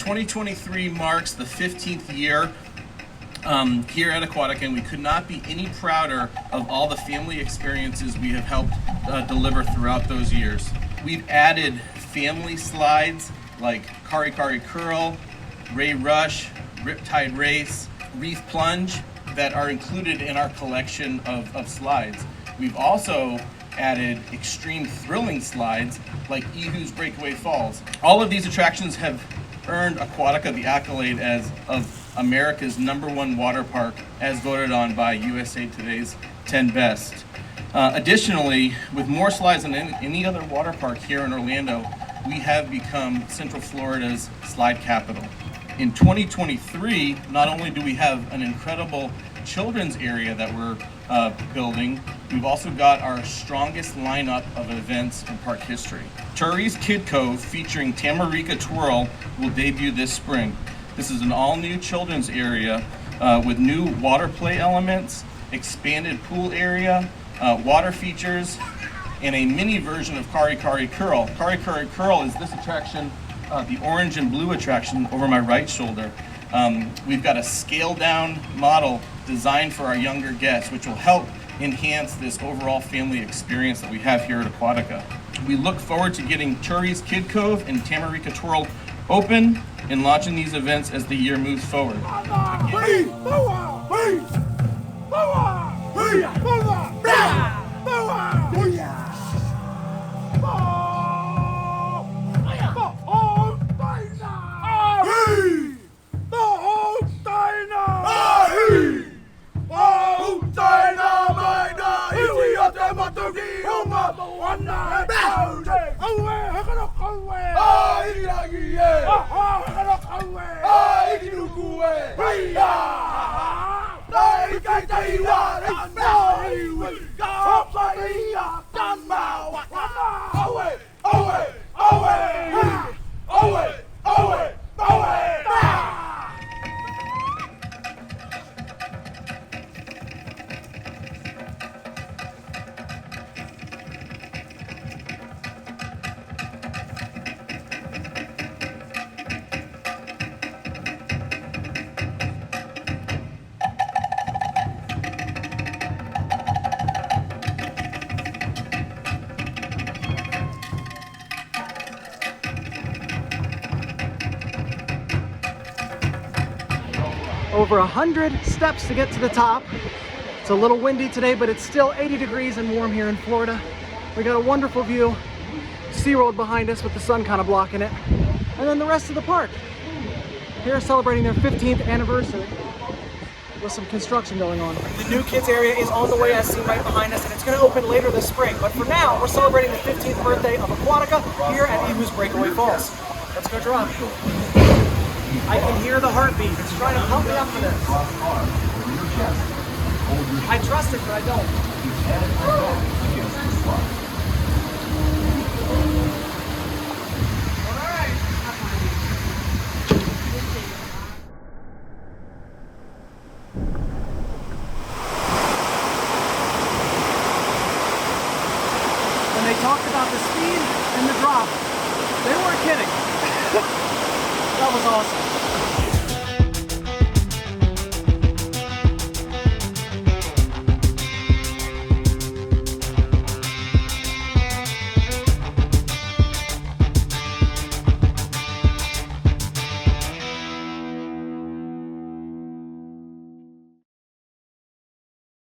2023 marks the 15th year here at Aquatica, and we could not be any prouder of all the family experiences we have helped deliver throughout those years. We've added family slides like Kari Kari Curl, Ray Rush, Riptide Race, Reef Plunge that are included in our collection of slides. We've also added extreme thrilling slides like Ehu's Breakaway Falls. All of these attractions have earned Aquatica the accolade as of America's #1 water park, as voted on by USA Today's 10 Best. Additionally, with more slides than any other water park here in Orlando, we have become Central Florida's slide capital. In 2023, not only do we have an incredible children's area that we're building, we've also got our strongest lineup of events in park history. Turi's Kid Cove, featuring Tamarika Twirl, will debut this spring. This is an all-new children's area with new water play elements, expanded pool area, water features, and a mini version of Kari Kari Curl. Kari Kari Curl is this attraction, the orange and blue attraction over my right shoulder. We've got a scaled-down model designed for our younger guests, which will help enhance this overall family experience that we have here at Aquatica. We look forward to getting Turi's Kid Cove and Tamarika Twirl open and launching these events as the year moves forward. Over 100 steps to get to the top. It's a little windy today, but it's still 80 degrees and warm here in Florida. We got a wonderful view. SeaWorld behind us with the sun kind of blocking it. And then the rest of the park. Here celebrating their 15th anniversary with some construction going on. The new kids area is on the way, as seen right behind us, and it's going to open later this spring. But for now, we're celebrating the 15th birthday of Aquatica here at Ehu's Breakaway Falls. Let's go drop. I can hear the heartbeat. It's trying to pump me up for this. I trust it, but I don't. When they talked about the speed and the drop, they weren't kidding. That was awesome.